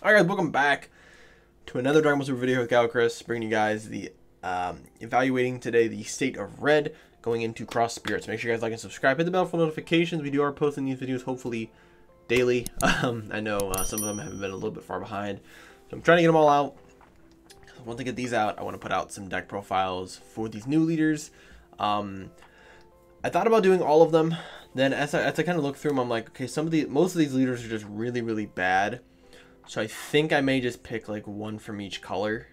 Alright guys, welcome back to another Dragon Ball Super video with Chris, bringing you guys the evaluating today the state of red going into Cross Spirits. Make sure you guys like and subscribe, hit the bell for notifications. We are posting these videos hopefully daily. I know some of them have been a little bit far behind, so I'm trying to get them all out. Once I get these out, I want to put out some deck profiles for these new leaders. I thought about doing all of them. Then as I kind of look through them, I'm like, okay, most of these leaders are just really bad. So I think I may just pick like one from each color,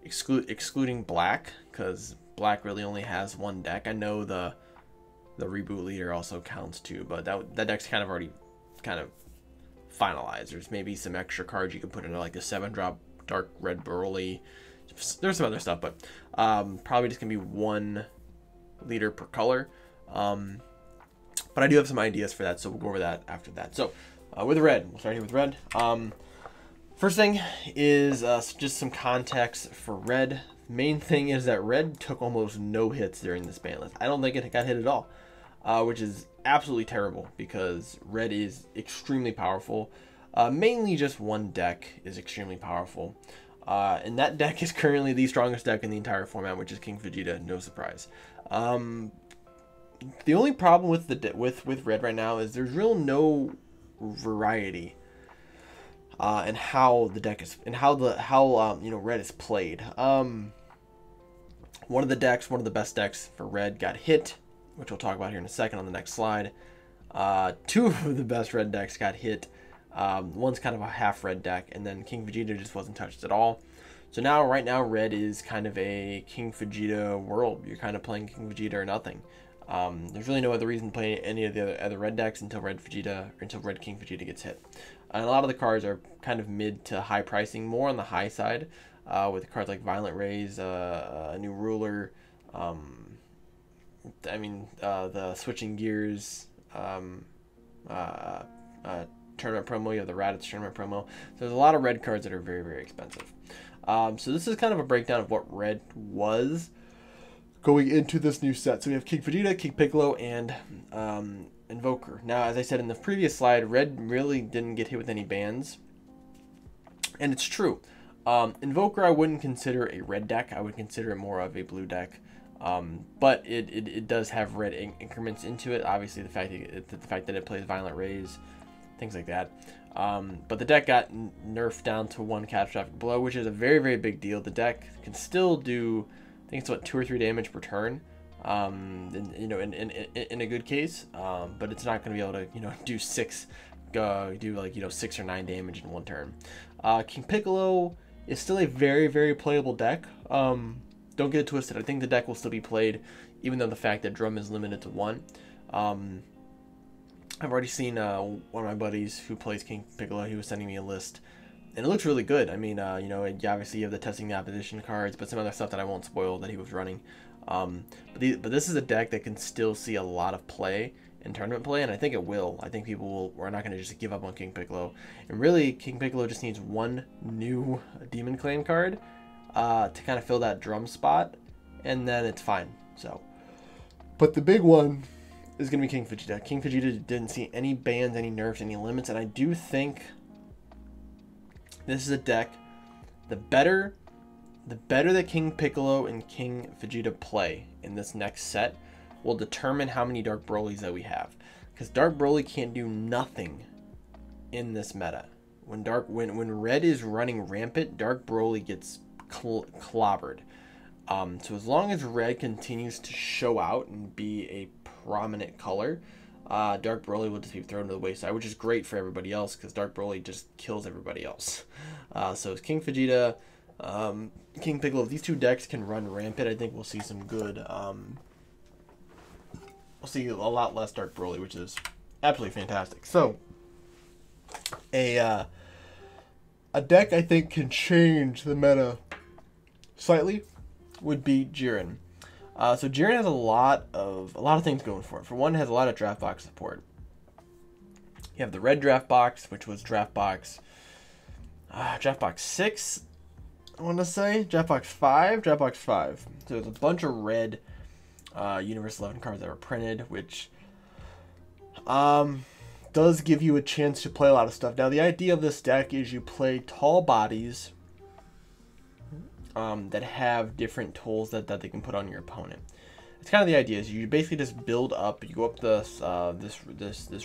excluding black, because black really only has one deck. I know the reboot leader also counts too, but that deck's kind of already finalized. There's maybe some extra cards you can put into like the 7-drop dark red Broly. There's some other stuff, but probably just gonna be one leader per color. But I do have some ideas for that, so we'll go over that after that. So with red, we'll start here with red. First thing is just some context for red. Main thing is that red took almost no hits during this ban list. I don't think it got hit at all, which is absolutely terrible because red is extremely powerful. Mainly just one deck is extremely powerful. And that deck is currently the strongest deck in the entire format, which is King Vegeta, no surprise. The only problem with red right now is there's no variety and how the deck is and how red is played. One of the best decks for red got hit, which we'll talk about here in a second on the next slide. Two of the best red decks got hit. One's kind of a half red deck, and then King Vegeta just wasn't touched at all. So right now red is kind of a King Vegeta world. You're kind of playing King Vegeta or nothing. There's really no other reason to play any of the other red decks until red King Vegeta gets hit. And a lot of the cards are kind of mid to high pricing, more on the high side, with cards like Violent Rays, a new ruler, the switching gears, tournament promo. You have the Raditz tournament promo. So there's a lot of red cards that are very expensive. So this is kind of a breakdown of what red was going into this new set. So we have King Vegeta, King Piccolo, and Invoker. Now, as I said in the previous slide, red really didn't get hit with any bans. And it's true. Invoker I wouldn't consider a red deck. I would consider it more of a blue deck. But it does have red increments into it. Obviously, the fact that it plays Violent Rays, things like that. But the deck got nerfed down to 1 catastrophic blow, which is a very big deal. The deck can still do, I think it's what, 2 or 3 damage per turn, in a good case, but it's not going to be able to do 6 or 9 damage in 1 turn. King Piccolo is still a very playable deck. Don't get it twisted. I think the deck will still be played, even though the fact that drum is limited to 1. I've already seen one of my buddies who plays King Piccolo. He was sending me a list, and it looks really good. I mean, obviously you have the testing the opposition cards, but some other stuff that I won't spoil that he was running. But this is a deck that can still see a lot of play in tournament play, and I think it will. I think we're not going to just give up on King Piccolo. And really, King Piccolo just needs one new Demon Clan card to kind of fill that drum spot, and then it's fine. So, but the big one is going to be King Vegeta. King Vegeta didn't see any bans, any nerfs, any limits, and I do think this is a deck, the better that King Piccolo and King Vegeta play in this next set will determine how many Dark Brolys that we have. Because Dark Broly can't do nothing in this meta. When red is running rampant, Dark Broly gets clobbered. So as long as red continues to show out and be a prominent color, Dark Broly will just be thrown to the wayside, which is great for everybody else because Dark Broly just kills everybody else. So it's King Vegeta, King Piccolo. If these two decks can run rampant, I think we'll see some good. We'll see a lot less Dark Broly, which is absolutely fantastic. So a deck I think can change the meta slightly would be Jiren. So Jiren has a lot of things going for it. For one, it has a lot of draft box support. You have the red draft box, which was draft box 6, I want to say. Draft box 5. So there's a bunch of red Universe 11 cards that were printed, which does give you a chance to play a lot of stuff. Now, the idea of this deck is you play tall bodies that have different tools that they can put on your opponent. It's kind of the idea is you basically just build up. You go up this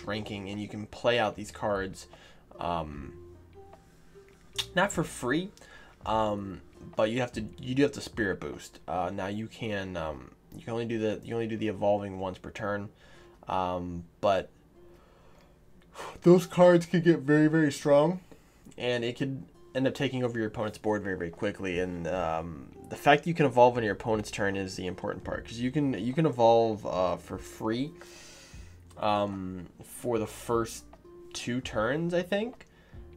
ranking, and you can play out these cards, not for free, but you do have to spirit boost. Now you can only do the evolving once per turn, but those cards could get very, very strong, and it could end up taking over your opponent's board very, very quickly. And the fact that you can evolve on your opponent's turn is the important part, because you can evolve for free for the first 2 turns, I think.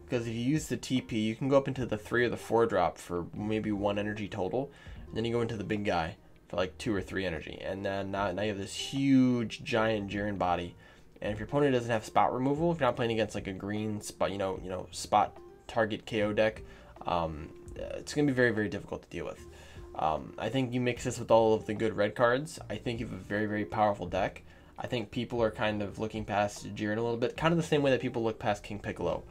Because if you use the TP, you can go up into the 3 or the 4 drop for maybe 1 energy total, and then you go into the big guy for like 2 or 3 energy, and then now you have this huge giant Jiren body. And if your opponent doesn't have spot removal, if you're not playing against like a green spot, spot target KO deck, it's gonna be very, very difficult to deal with. I think you mix this with all of the good red cards, I think you have a very, very powerful deck. I think people are kind of looking past Jiren a little bit, kind of the same way that people look past King Piccolo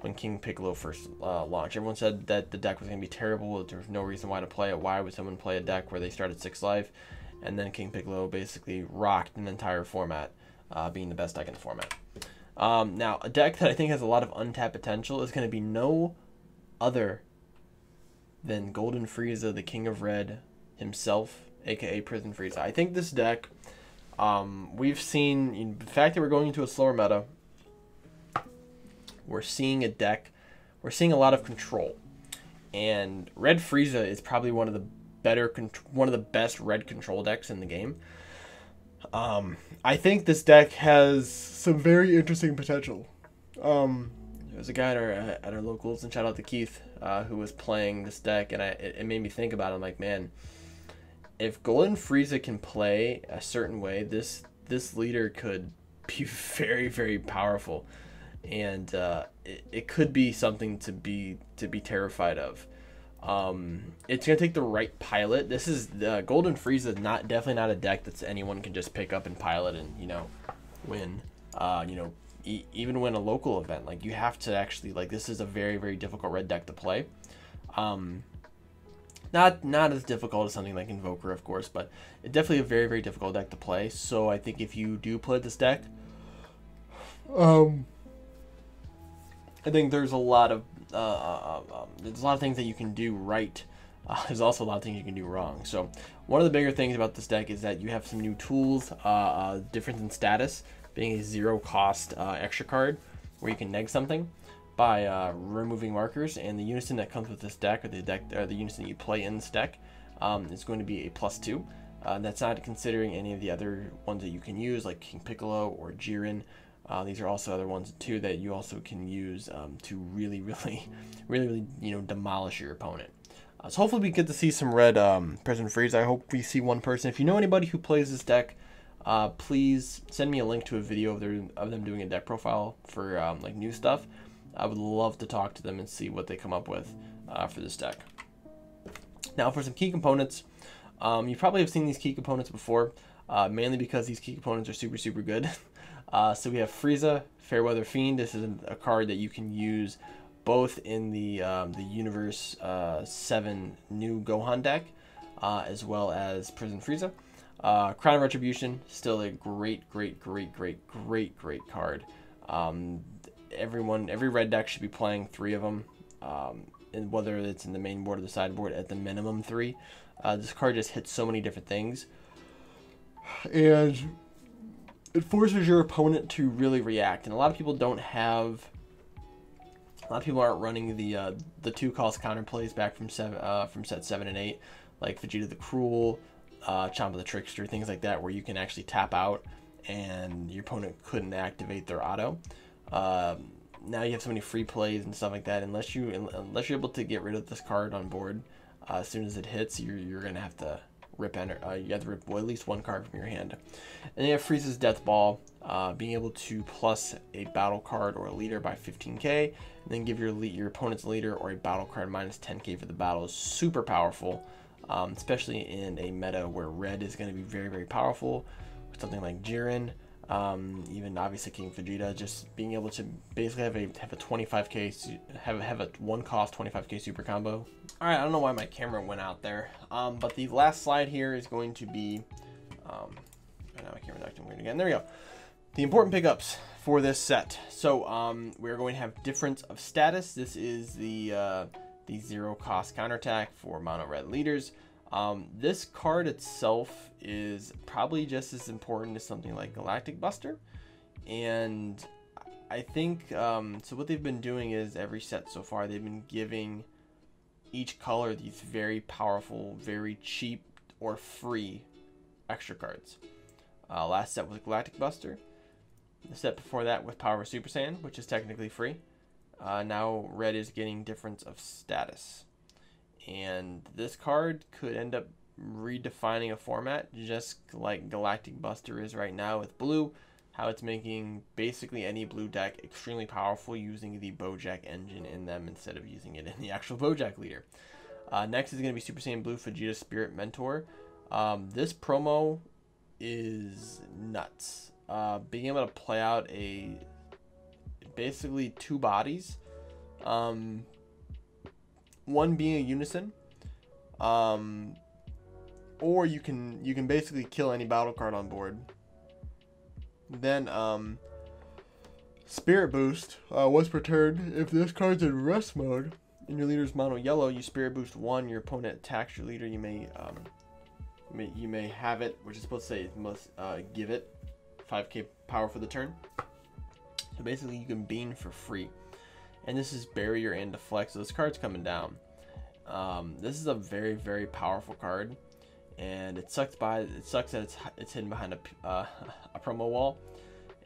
when King Piccolo first launched. Everyone said that the deck was going to be terrible, there was no reason why to play it. Why would someone play a deck where they started 6 life? And then King Piccolo basically rocked an entire format, being the best deck in the format. Now, a deck that I think has a lot of untapped potential is going to be no other than Golden Frieza, the King of Red himself, aka Prison Frieza. I think this deck, we've seen, the fact that we're going into a slower meta, we're seeing a deck, we're seeing a lot of control, and Red Frieza is probably one of the best red control decks in the game. I think this deck has some very interesting potential. There's a guy at our locals, and shout out to Keith, who was playing this deck, and it made me think about it. I'm like, man, if Golden Frieza can play a certain way, this leader could be very, very powerful, and it could be something to be terrified of. It's gonna take the right pilot. This is Golden Frieza, definitely not a deck that's anyone can just pick up and pilot and win. Even win a local event. Like, you have to actually, like, this is a very, very difficult red deck to play. Not as difficult as something like Invoker, of course, but it's definitely a very, very difficult deck to play. So I think if you do play this deck, I think there's a lot of things that you can do right. There's also a lot of things you can do wrong. So one of the bigger things about this deck is that you have some new tools, difference in status, being a 0 cost extra card where you can neg something by removing markers, and the unison that comes with this deck, or the unison that you play in this deck, is going to be a +2. That's not considering any of the other ones that you can use, like King Piccolo or Jiren. These are also other ones too that you also can use to really, really, really, really, demolish your opponent. So hopefully we get to see some red Prison Frieza. I hope we see one person. If you know anybody who plays this deck, please send me a link to a video of them doing a deck profile for like new stuff. I would love to talk to them and see what they come up with for this deck. Now, for some key components, you probably have seen these key components before, mainly because these key components are super, super good. So we have Frieza, Fairweather Fiend. This is a card that you can use both in the Universe 7 new Gohan deck, as well as Prison Frieza. Crown of Retribution, still a great card. Every red deck should be playing 3 of them, and whether it's in the main board or the sideboard, at the minimum 3. This card just hits so many different things, and it forces your opponent to really react. And a lot of people aren't running the 2-cost counterplays back from set 7 and 8, like Vegeta the Cruel, Champa the Trickster, things like that, where you can actually tap out and your opponent couldn't activate their auto. Now you have so many free plays and stuff like that. Unless you're able to get rid of this card on board as soon as it hits, you're gonna have to rip you have to rip at least 1 card from your hand. And you have Frieza's Death Ball, being able to plus a battle card or a leader by 15k, and then give your opponent's leader or a battle card minus 10k for the battle is super powerful, especially in a meta where red is going to be very, very powerful. Something like Jiren, Even obviously King Vegeta, just being able to basically have a 25k have a 1 cost 25k super combo. All right, I don't know why my camera went out there, but the last slide here is going to be, now my camera's acting weird again. There we go. The important pickups for this set. So we're going to have difference of status. This is the 0 cost counterattack for mono red leaders. This card itself is probably just as important as something like Galactic Buster, and I think so what they've been doing is every set so far they've been giving each color these very powerful, very cheap or free extra cards. Last set was Galactic Buster. The set before that was Power of Super Saiyan, which is technically free. Now red is getting difference of status. And this card could end up redefining a format, just like Galactic Buster is right now with blue, how it's making basically any blue deck extremely powerful using the Bojack engine in them instead of using it in the actual Bojack leader. Next is going to be Super Saiyan Blue Vegeta Spirit Mentor. This promo is nuts. Being able to play out basically 2 bodies, one being a unison, or you can basically kill any battle card on board. Then Spirit Boost, once per turn, if this card's in rest mode and your leader's mono yellow, you Spirit Boost 1, your opponent attacks your leader, you may have it, which is supposed to say it must give it 5k power for the turn. So basically you can bean for free, and this is barrier and deflect, so this card's coming down. This is a very, very powerful card, and it sucks that it's hidden behind a promo wall.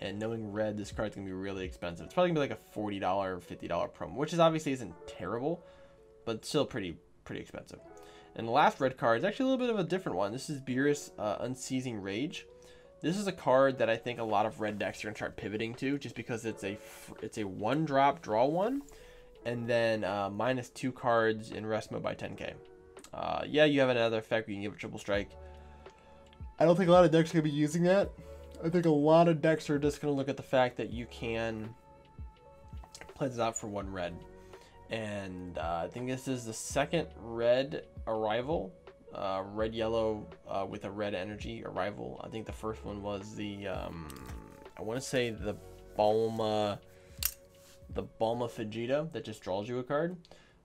And knowing red, this card's gonna be really expensive. It's probably gonna be like a $40 or $50 promo, which is obviously isn't terrible, but still pretty expensive. And the last red card is actually a little bit of a different one. This is Beerus Unceasing Rage. This is a card that I think a lot of red decks are gonna start pivoting to, just because it's a 1-drop draw 1, and then -2 cards in rest mode by 10k. Yeah, you have another effect where you can give a triple strike. I don't think a lot of decks are gonna be using that. I think a lot of decks are just gonna look at the fact that you can play this out for 1 red. And I think this is the second red arrival. Red yellow with a red energy arrival. I think the first one was the I want to say the Bulma Vegeta that just draws you a card.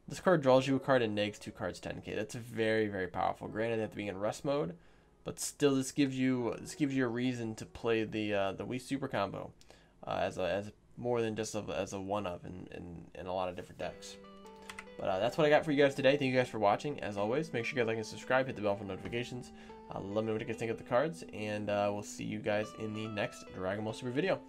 This card draws you a card and negs 2 cards 10k. That's very, very powerful. Granted, they have to be in rest mode, but still, this gives you a reason to play the Wii Super Combo as more than just as a one of in a lot of different decks. But that's what I got for you guys today. Thank you guys for watching. As always, make sure you guys like and subscribe. Hit the bell for notifications. Let me know what you guys think of the cards, and we'll see you guys in the next Dragon Ball Super video.